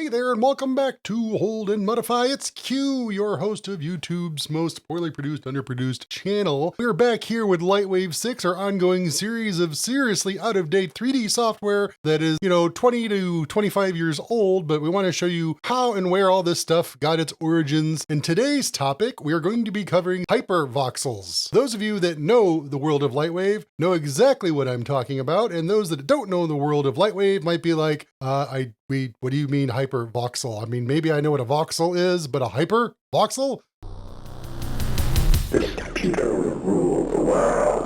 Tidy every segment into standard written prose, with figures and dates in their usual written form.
Hey there, and welcome back to Hold and Modify. It's Q, your host of YouTube's most poorly produced, underproduced channel. We're back here with Lightwave 6, our ongoing series of seriously out-of-date 3D software that is, 20 to 25 years old, but we want to show you how and where all this stuff got its origins. In today's topic, we are going to be covering HyperVoxels. Those of you that know the world of Lightwave know exactly what I'm talking about, and those that don't know the world of Lightwave might be like, what do you mean HyperVoxel? I mean, maybe I know what a voxel is, but a HyperVoxel? This computer will rule the world.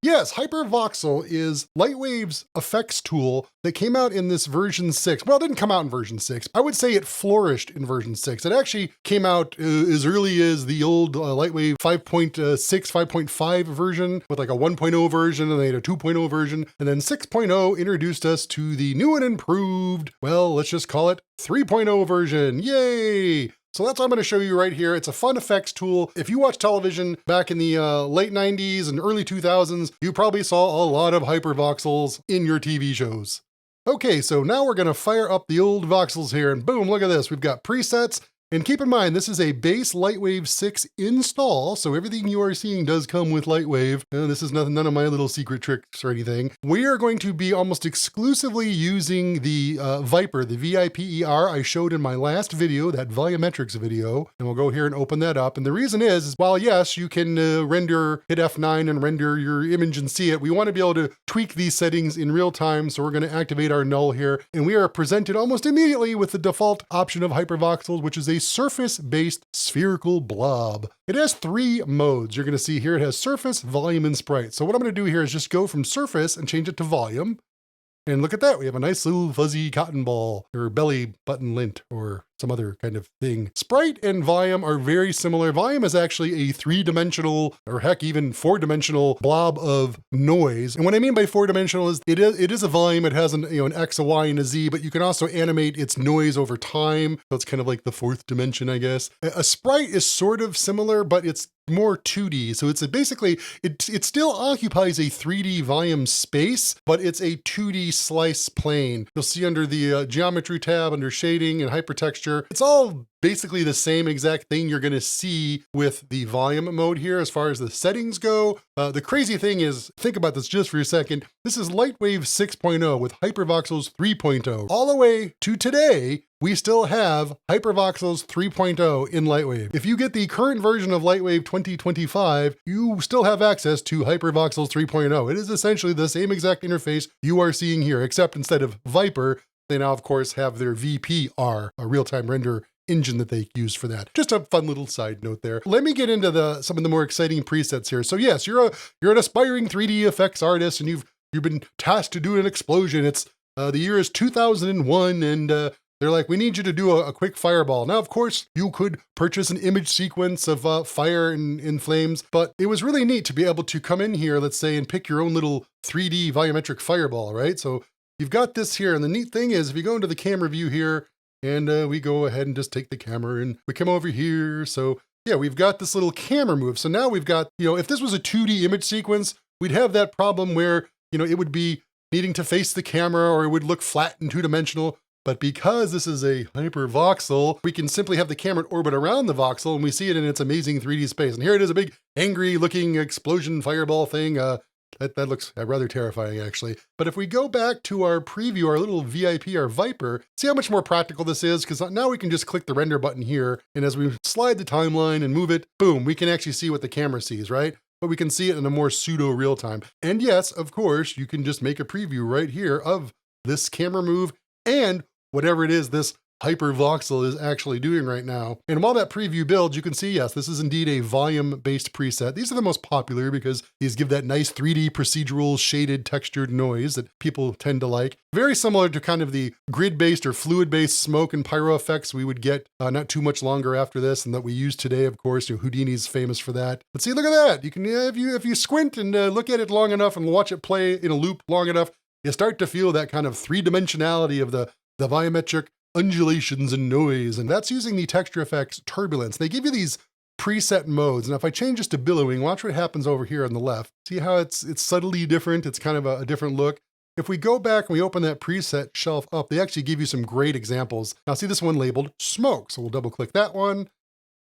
Yes, HyperVoxel is Lightwave's effects tool that came out in this version 6. Well, it didn't come out in version 6. I would say it flourished in version 6. It actually came out as early as the old Lightwave 5.6, 5.5 version with like a 1.0 version, and they had a 2.0 version. And then 6.0 introduced us to the new and improved, well, let's just call it 3.0 version. Yay! So that's what I'm going to show you right here. It's a fun effects tool. If you watch television back in the late 90s and early 2000s, you probably saw a lot of HyperVoxels in your TV shows. Okay, so now we're going to fire up the old voxels here, and boom, look at this. We've got presets. And keep in mind, this is a base Lightwave 6 install, so everything you are seeing does come with Lightwave. This is none of my little secret tricks or anything. We are going to be almost exclusively using the Viper, the VIPER I showed in my last video, that volumetrics video, and we'll go here and open that up. And the reason is while yes, you can hit F9 and render your image and see it, we want to be able to tweak these settings in real time, so we're going to activate our null here, and we are presented almost immediately with the default option of HyperVoxels, which is a surface-based spherical blob. It has 3 modes. You're going to see here it has surface, volume, and sprite. So what I'm going to do here is just go from surface and change it to volume. And look at that, we have a nice little fuzzy cotton ball or belly button lint or some other kind of thing. Sprite and volume are very similar. Volume is actually a 3-dimensional, or heck, even 4-dimensional blob of noise. And what I mean by 4-dimensional is it is a volume. It has an X, a Y, and a Z, but you can also animate its noise over time. So it's kind of like the 4th dimension, I guess. A sprite is sort of similar, but it's more 2D. So it's basically, it still occupies a 3D volume space, but it's a 2D slice plane. You'll see under the geometry tab, under shading and hypertexture, it's all basically the same exact thing you're going to see with the volume mode here as far as the settings go. The crazy thing is, think about this just for a second, this is Lightwave 6.0 with HyperVoxels 3.0. All the way to today, we still have HyperVoxels 3.0 in Lightwave. If you get the current version of Lightwave 2025, you still have access to HyperVoxels 3.0. It is essentially the same exact interface you are seeing here, except instead of Viper, they now, of course, have their VPR, a real-time render engine that they use for that. Just a fun little side note there. Let me get into some of the more exciting presets here. So yes, you're an aspiring 3D effects artist, and you've been tasked to do an explosion. It's the year is 2001, and they're like, we need you to do a quick fireball. Now, of course, you could purchase an image sequence of fire and flames, but it was really neat to be able to come in here, let's say, and pick your own little 3D volumetric fireball, right? So you've got this here, and the neat thing is if you go into the camera view here, and we go ahead and just take the camera and we come over here. So yeah, we've got this little camera move. So now we've got, if this was a 2D image sequence, we'd have that problem where, it would be needing to face the camera or it would look flat and 2-dimensional. But because this is a HyperVoxel, we can simply have the camera orbit around the voxel and we see it in its amazing 3D space. And here it is, a big angry looking explosion fireball thing. That looks rather terrifying, actually. But if we go back to our preview, our little VIP, our Viper, see how much more practical this is? Because now we can just click the render button here, and as we slide the timeline and move it, boom, we can actually see what the camera sees, right? But we can see it in a more pseudo real time. And yes, of course, you can just make a preview right here of this camera move and whatever it is this HyperVoxel is actually doing right now. And while that preview builds, you can see, yes, this is indeed a volume-based preset. These are the most popular because these give that nice 3D procedural shaded textured noise that people tend to like. Very similar to kind of the grid-based or fluid-based smoke and pyro effects we would get not too much longer after this, and that we use today, of course. Houdini's famous for that. But see, look at that. You can, if you squint and look at it long enough and watch it play in a loop long enough, you start to feel that kind of 3-dimensionality of the volumetric undulations and noise, and that's using the texture effects turbulence. They give you these preset modes, and if I change this to billowing, watch what happens over here on the left. See how it's subtly different? It's kind of a different look. If we go back and we open that preset shelf up, they actually give you some great examples. Now see this one labeled smoke. So we'll double click that one.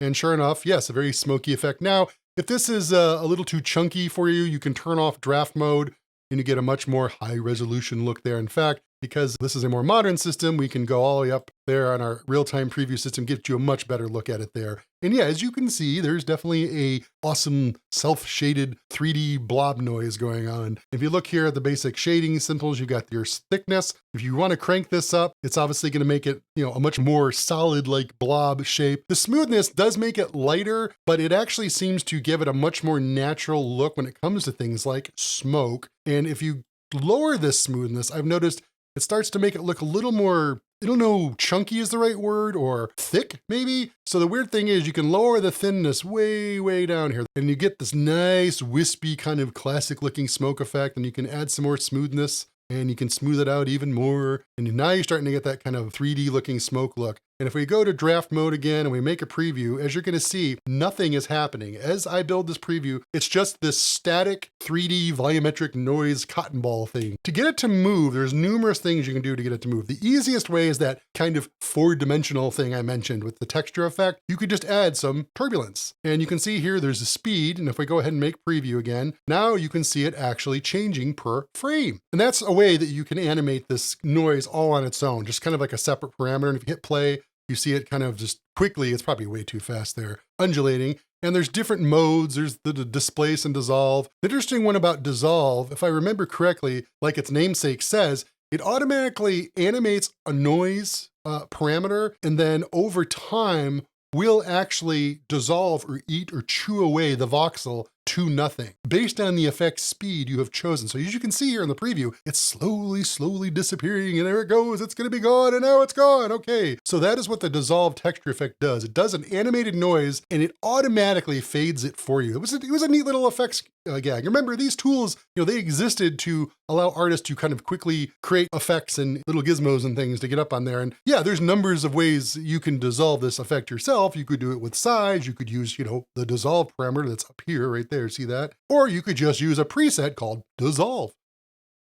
And sure enough, yes, a very smoky effect. Now, if this is a little too chunky for you, you can turn off draft mode and you get a much more high resolution look there. In fact, because this is a more modern system, we can go all the way up there on our real-time preview system, get you a much better look at it there. And yeah, as you can see, there's definitely a awesome self-shaded 3D blob noise going on. If you look here at the basic shading simples, you got your thickness. If you want to crank this up, it's obviously going to make it, a much more solid like blob shape. The smoothness does make it lighter, but it actually seems to give it a much more natural look when it comes to things like smoke. And if you lower this smoothness, I've noticed it starts to make it look a little more, I don't know, chunky is the right word, or thick maybe. So the weird thing is you can lower the thinness way, way down here and you get this nice wispy kind of classic looking smoke effect, and you can add some more smoothness and you can smooth it out even more. And now you're starting to get that kind of 3D looking smoke look. And if we go to draft mode again and we make a preview, as you're going to see, nothing is happening. As I build this preview, it's just this static 3D volumetric noise cotton ball thing. To get it to move, there's numerous things you can do to get it to move. The easiest way is that kind of 4-dimensional thing I mentioned with the texture effect. You could just add some turbulence. And you can see here there's a speed, and if we go ahead and make preview again, now you can see it actually changing per frame. And that's a way that you can animate this noise all on its own, just kind of like a separate parameter. And if you hit play, you see it kind of just quickly, it's probably way too fast there, undulating. And there's different modes. There's the displace and dissolve. The interesting one about dissolve, if I remember correctly, like its namesake says, it automatically animates a noise parameter, and then over time will actually dissolve or eat or chew away the voxel to nothing based on the effect speed you have chosen. So as you can see here in the preview, it's slowly disappearing, and there it goes. It's going to be gone, and now it's gone. Okay, so that is what the dissolve texture effect does. It does an animated noise and it automatically fades it for you. It was a neat little effects gag. Remember, these tools, they existed to allow artists to kind of quickly create effects and little gizmos and things to get up on there. And yeah, there's numbers of ways you can dissolve this effect yourself. You could do it with size. You could use, the dissolve parameter that's up here, right there. See that? Or you could just use a preset called dissolve.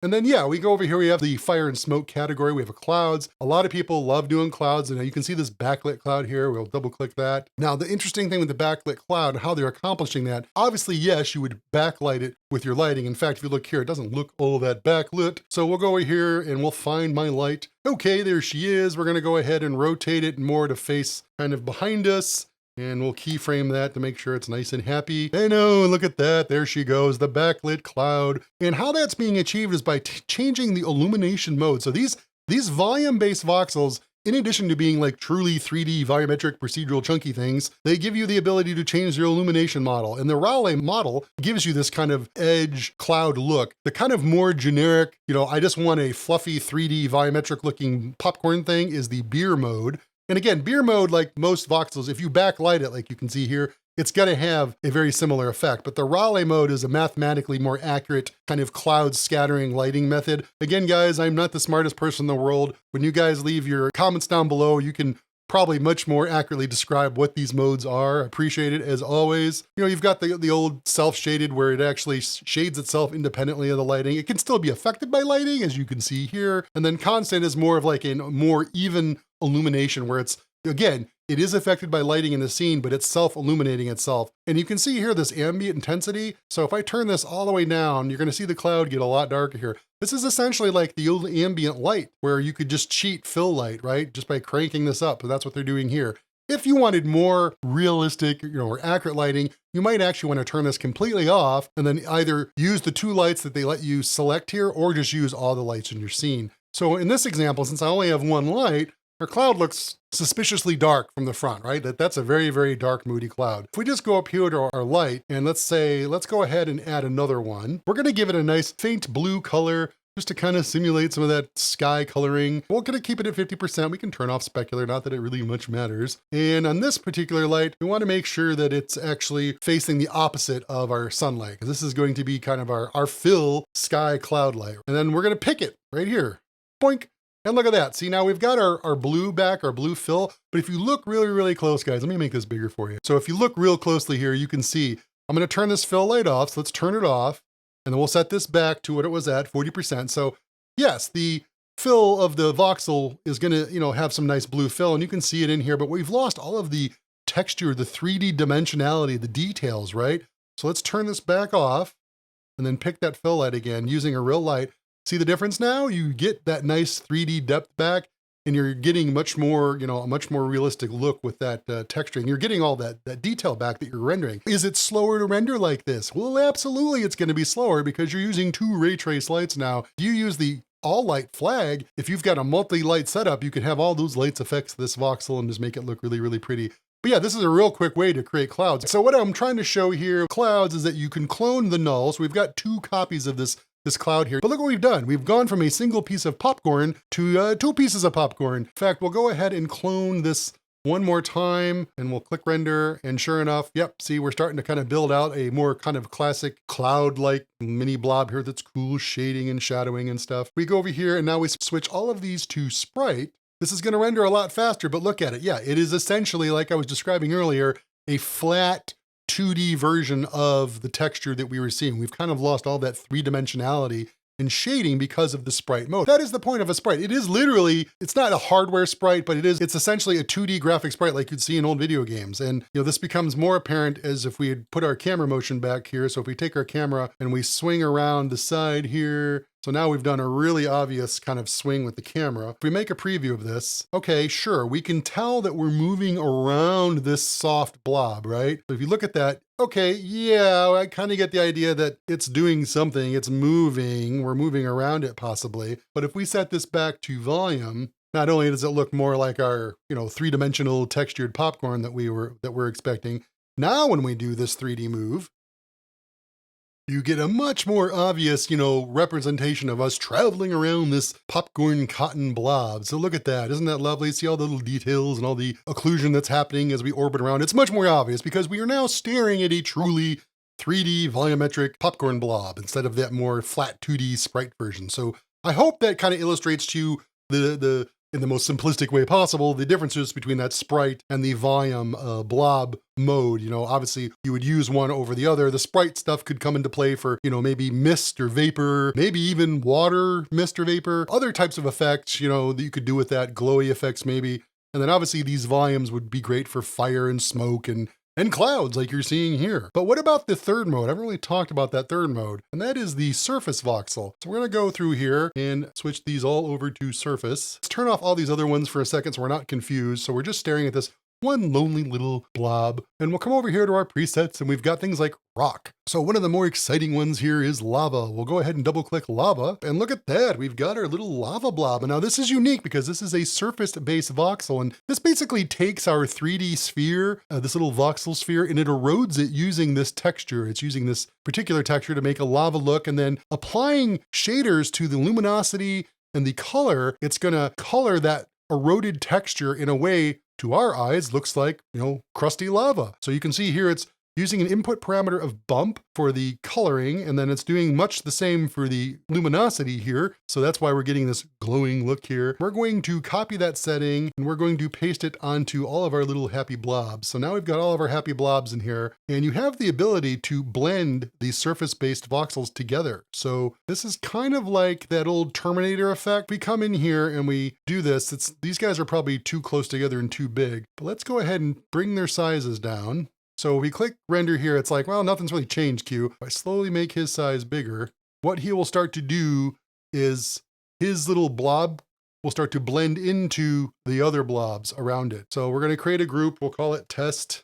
And then, yeah, we go over here, we have the fire and smoke category. We have clouds. A lot of people love doing clouds, and you can see this backlit cloud here. We'll double click that. Now, the interesting thing with the backlit cloud, how they're accomplishing that, obviously, yes, you would backlight it with your lighting. In fact, if you look here, it doesn't look all that backlit. So we'll go over here and we'll find my light. Okay, there she is. We're gonna go ahead and rotate it more to face kind of behind us. And we'll keyframe that to make sure it's nice and happy. I know, look at that. There she goes, the backlit cloud. And how that's being achieved is by changing the illumination mode. So these volume-based voxels, in addition to being like truly 3D volumetric procedural chunky things, they give you the ability to change your illumination model. And the Raleigh model gives you this kind of edge cloud look. The kind of more generic, I just want a fluffy 3D volumetric looking popcorn thing is the beer mode. And again, beer mode, like most voxels, if you backlight it, like you can see here, it's gonna have a very similar effect. But the Raleigh mode is a mathematically more accurate kind of cloud scattering lighting method. Again, guys, I'm not the smartest person in the world. When you guys leave your comments down below, you can probably much more accurately describe what these modes are. Appreciate it as always. You've got the old self-shaded where it actually shades itself independently of the lighting. It can still be affected by lighting, as you can see here. And then constant is more of like a more even illumination where it's, again, it is affected by lighting in the scene, but it's self-illuminating itself. And you can see here this ambient intensity. So if I turn this all the way down, you're gonna see the cloud get a lot darker here. This is essentially like the old ambient light where you could just cheat fill light, right? Just by cranking this up, and that's what they're doing here. If you wanted more realistic, or accurate lighting, you might actually want to turn this completely off and then either use the 2 lights that they let you select here or just use all the lights in your scene. So in this example, since I only have 1 light, our cloud looks suspiciously dark from the front, right? That's a very, very dark, moody cloud. If we just go up here to our light and let's go ahead and add another one, we're gonna give it a nice faint blue color just to kind of simulate some of that sky coloring. We're gonna keep it at 50%. We can turn off specular, not that it really much matters. And on this particular light, we wanna make sure that it's actually facing the opposite of our sunlight, because this is going to be kind of our fill sky cloud light. And then we're gonna pick it right here, boink. And look at that. See, now we've got our blue back, our blue fill, but if you look really, really close, guys, let me make this bigger for you. So if you look real closely here, you can see, I'm gonna turn this fill light off, so let's turn it off, and then we'll set this back to what it was at, 40%. So yes, the fill of the voxel is gonna, have some nice blue fill, and you can see it in here, but we've lost all of the texture, the 3D dimensionality, the details, right? So let's turn this back off and then pick that fill light again using a real light. See the difference now? You get that nice 3D depth back, and you're getting much more, a much more realistic look with that texturing. You're getting all that detail back that you're rendering. Is it slower to render like this? Well, absolutely it's gonna be slower because you're using 2 ray trace lights now. You use the all light flag. If you've got a multi-light setup, you could have all those lights affect this voxel and just make it look really, really pretty. But yeah, this is a real quick way to create clouds. So what I'm trying to show here, clouds, is that you can clone the null. So we've got 2 copies of this cloud here. But look what we've done. We've gone from a single piece of popcorn to 2 pieces of popcorn. In fact, we'll go ahead and clone this one more time and we'll click render, and sure enough, yep, see, we're starting to kind of build out a more kind of classic cloud-like mini blob here that's cool shading and shadowing and stuff. We go over here and now we switch all of these to sprite. This is gonna render a lot faster, but look at it. Yeah, it is essentially, like I was describing earlier, a flat 2D version of the texture that we were seeing. We've kind of lost all that 3-dimensionality and shading because of the sprite mode. That is the point of a sprite. It is literally, it's not a hardware sprite, but it's essentially a 2D graphic sprite like you'd see in old video games. And this becomes more apparent as if we had put our camera motion back here. So if we take our camera and we swing around the side here, so now we've done a really obvious kind of swing with the camera. If we make a preview of this, okay, sure, we can tell that we're moving around this soft blob, right? So if you look at that, okay, yeah, I kind of get the idea that it's doing something, it's moving, we're moving around it possibly. But if we set this back to volume, not only does it look more like our, 3-dimensional textured popcorn that we're expecting, now when we do this 3D move, you get a much more obvious, representation of us traveling around this popcorn cotton blob. So look at that. Isn't that lovely? See all the little details and all the occlusion that's happening as we orbit around. It's much more obvious because we are now staring at a truly 3D volumetric popcorn blob instead of that more flat 2D sprite version. So I hope that kind of illustrates to you in the most simplistic way possible, the differences between that sprite and the volume blob mode. Obviously you would use one over the other. The sprite stuff could come into play for, maybe mist or vapor, maybe even water, mist or vapor, other types of effects, that you could do with that, glowy effects maybe. And then obviously these volumes would be great for fire and smoke and clouds like you're seeing here. But what about the third mode? I haven't really talked about that third mode, and that is the surface voxel. So we're gonna go through here and switch these all over to surface. Let's turn off all these other ones for a second so we're not confused. So we're just staring at this one lonely little blob, and we'll come over here to our presets and we've got things like rock. So one of the more exciting ones here is lava. We'll go ahead and double click lava and look at that. We've got our little lava blob. And now this is unique because this is a surface-based voxel, and this basically takes our 3D sphere, this little voxel sphere, and it erodes it using this texture. It's using this particular texture to make a lava look, and then applying shaders to the luminosity and the color, it's gonna color that eroded texture in a way to our eyes looks like, crusty lava. So you can see here it's using an input parameter of bump for the coloring, and then it's doing much the same for the luminosity here. So that's why we're getting this glowing look here. We're going to copy that setting and we're going to paste it onto all of our little happy blobs. So now we've got all of our happy blobs in here, and you have the ability to blend these surface-based voxels together. So this is kind of like that old Terminator effect. We come in here and we do this. These guys are probably too close together and too big, but let's go ahead and bring their sizes down. So we click render here, it's like, well, nothing's really changed, Q. If I slowly make his size bigger, what he will start to do is his little blob will start to blend into the other blobs around it. So we're gonna create a group, we'll call it test,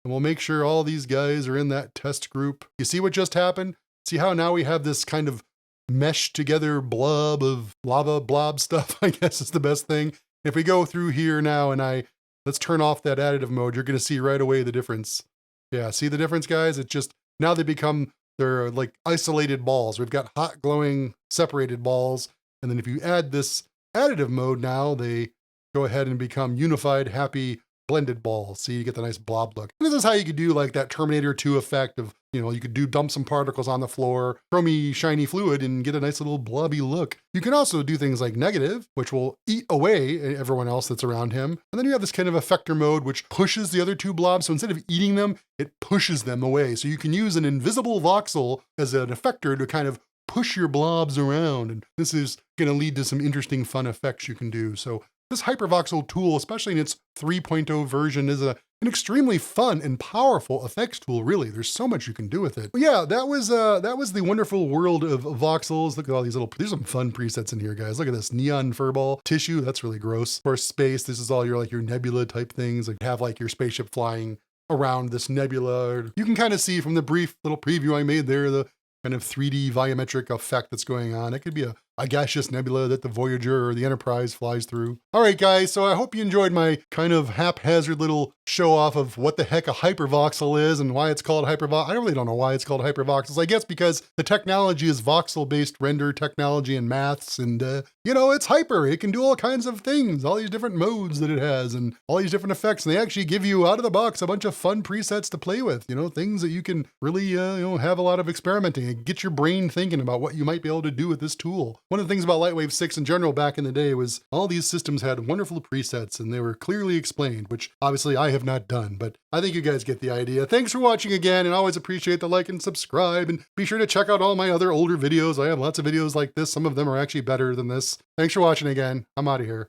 and we'll make sure all these guys are in that test group. You see what just happened? See how now we have this kind of meshed together blob of lava blob stuff, I guess is the best thing. If we go through here now and let's turn off that additive mode, you're gonna see right away the difference. Yeah, see the difference, guys? It's just, now they're like isolated balls. We've got hot, glowing, separated balls. And then if you add this additive mode now, they go ahead and become unified, happy, blended balls. See, you get the nice blob look. And this is how you could do like that Terminator 2 effect of, you could dump some particles on the floor, chromy, shiny fluid, and get a nice little blobby look. You can also do things like negative, which will eat away everyone else that's around him. And then you have this kind of effector mode, which pushes the other two blobs. So instead of eating them, it pushes them away. So you can use an invisible voxel as an effector to kind of push your blobs around. And this is going to lead to some interesting fun effects you can do. So this HyperVoxel tool, especially in its 3.0 version, is an extremely fun and powerful effects tool, really. There's so much you can do with it. But yeah, that was the wonderful world of voxels. Look at all these there's some fun presets in here, guys. Look at this neon furball tissue. That's really gross. Of course, space. This is all your nebula type things. Like have like your spaceship flying around this nebula. You can kind of see from the brief little preview I made there, the kind of 3D volumetric effect that's going on. It could be a gaseous nebula that the Voyager or the Enterprise flies through. All right, guys, so I hope you enjoyed my kind of haphazard little show off of what the heck a hypervoxel is and why it's called hypervoxel. I really don't know why it's called hypervoxels. I guess because the technology is voxel-based render technology and maths, and it's hyper. It can do all kinds of things, all these different modes that it has, and all these different effects. And they actually give you out of the box a bunch of fun presets to play with. Things that you can really have a lot of experimenting and get your brain thinking about what you might be able to do with this tool. One of the things about Lightwave 6 in general back in the day was all these systems had wonderful presets and they were clearly explained, which obviously I have not done, but I think you guys get the idea. Thanks for watching again, and always appreciate the like and subscribe, and be sure to check out all my other older videos. I have lots of videos like this. Some of them are actually better than this. Thanks for watching again. I'm out of here.